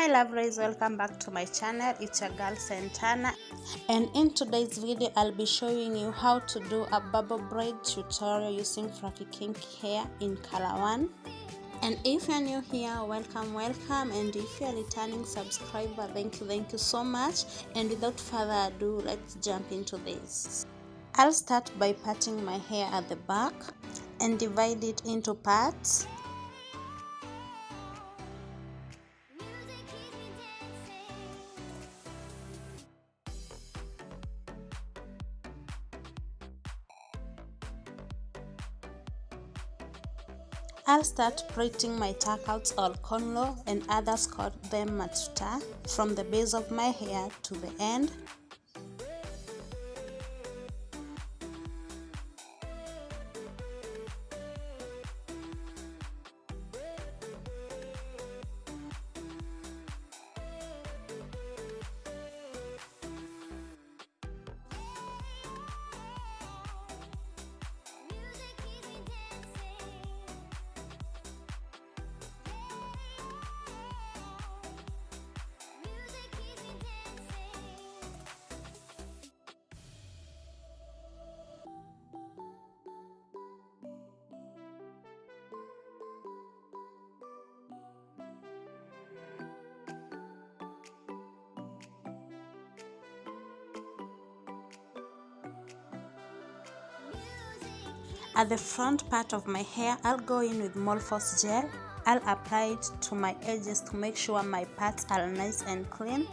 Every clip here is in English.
Hi lovelies, welcome back to my channel. It's your girl Santana, and in today's video I'll be showing you how to do a bubble braid tutorial using fluffy kinky hair in color 1. And if you're new here, welcome, and if you're a returning subscriber, thank you so much. And without further ado, let's jump into this. I'll start by parting my hair at the back and divide it into parts. I'll start plaiting my tuckouts or cornrow, and others call them matuta, from the base of my hair to the end. At the front part of my hair, I'll go in with morfose gel. I'll apply it to my edges to make sure my parts are nice and clean.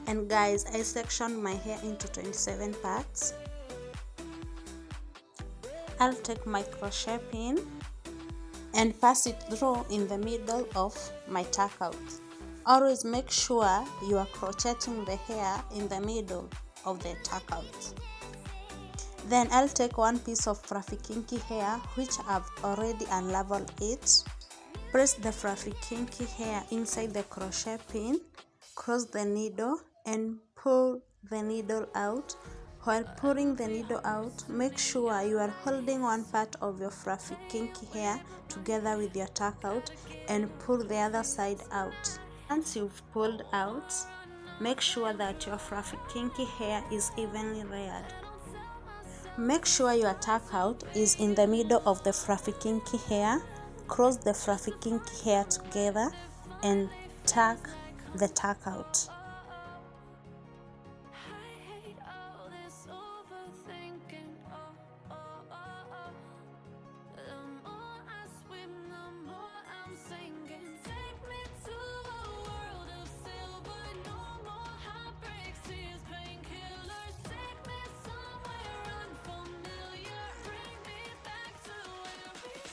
And guys, I sectioned my hair into 27 parts. I'll take my crochet pin and pass it through in the middle of my tuckout. Always make sure you are crocheting the hair in the middle of the tuckout. Then I'll take one piece of fluffy kinky hair, which I've already unraveled it. Press the fluffy kinky hair inside the crochet pin, cross the needle and pull the needle out. While pulling the needle out, make sure you are holding one part of your fluffy kinky hair together with your tuckout and pull the other side out. Once you've pulled out, make sure that your fluffy kinky hair is evenly layered. Make sure your tuckout is in the middle of the fluffy kinky hair. Cross the fluffy kinky hair together and tuck the tuckout.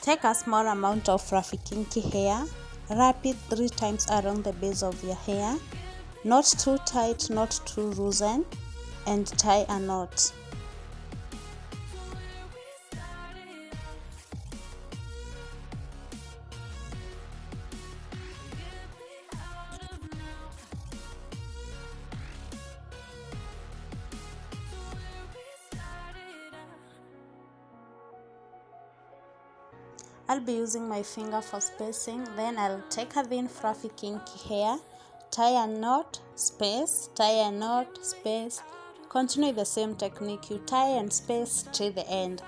Take a small amount of fluffy kinky hair, wrap it 3 times around the base of your hair, not too tight, not too loosen, and tie a knot. I'll be using my finger for spacing. Then I'll take a thin fluffy kinky hair, tie a knot, space, tie a knot, space. Continue the same technique. You tie and space till the end.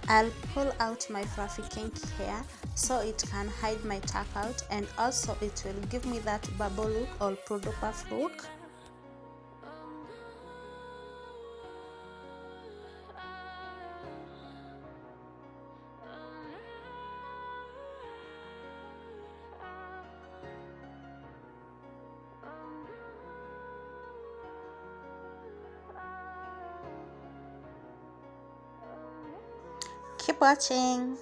I'll pull out my fluffy kinky hair so it can hide my tuck out, and also it will give me that bubble look or pulled puff look. Keep watching.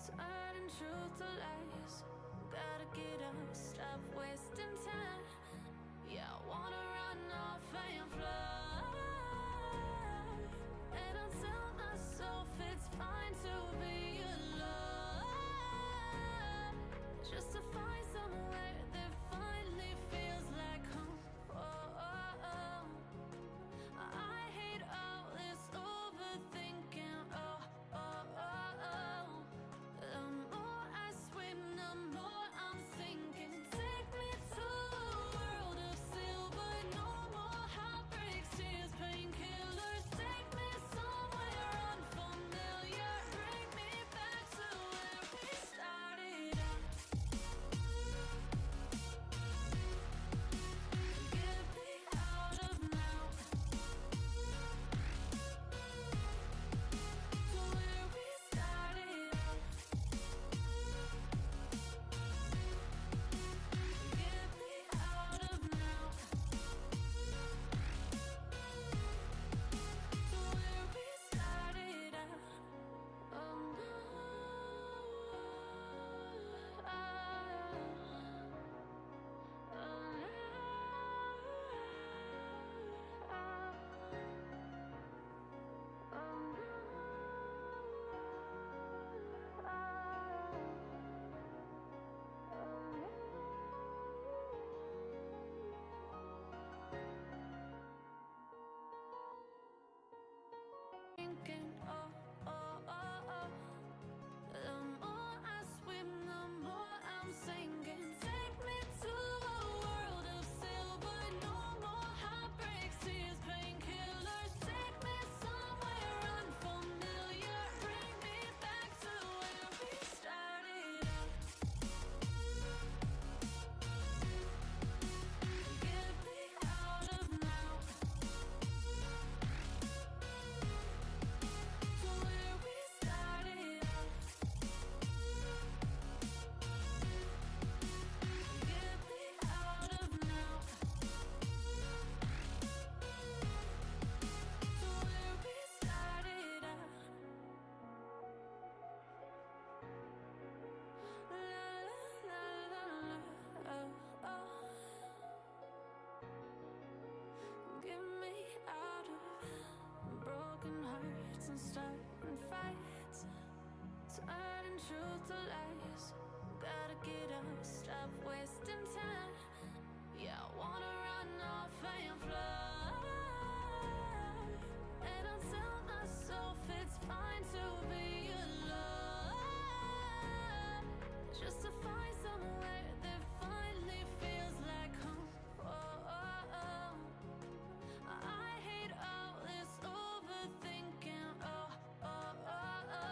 Turning truth to lies. Gotta get up, stop wasting time. Yeah, I wanna run off and fly. And I tell myself it's fine to be alone, just to find somewhere that finally feels like home. Oh, oh, oh. I hate all this overthinking. Oh, oh, oh, oh. The more I swim, the more I'm sinking. Take me to a world of silver. No more heartbreaks, tears, painkillers. Take me somewhere unfamiliar. Bring me back to where we started out. Get me out of now, to where we started out. Get me out of now, to where we started out. Oh no, thinking, oh, oh, oh, oh. The more I swim, the more I'm sinking. Take me to a world of silver. No more heartbreaks, tears, painkillers. Take me somewhere unfamiliar. Bring me back to where we started out. Get me out of now, to where we started out. Get me out of now, to where we started out. La la la la, oh, oh. Get me out of broken hearts and starting fights. Turning truth to lies. Gotta get up, stop wasting time. Yeah, I wanna run off and fly. And I tell myself it's fine to be alone, just to find somewhere that finally feels like home. Oh, oh, oh. I hate all this overthinking. Oh, oh, oh, oh.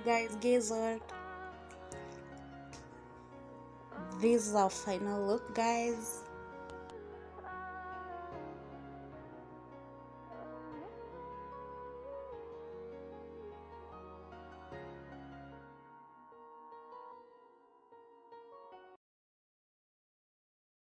guess what, this is our final look, guys.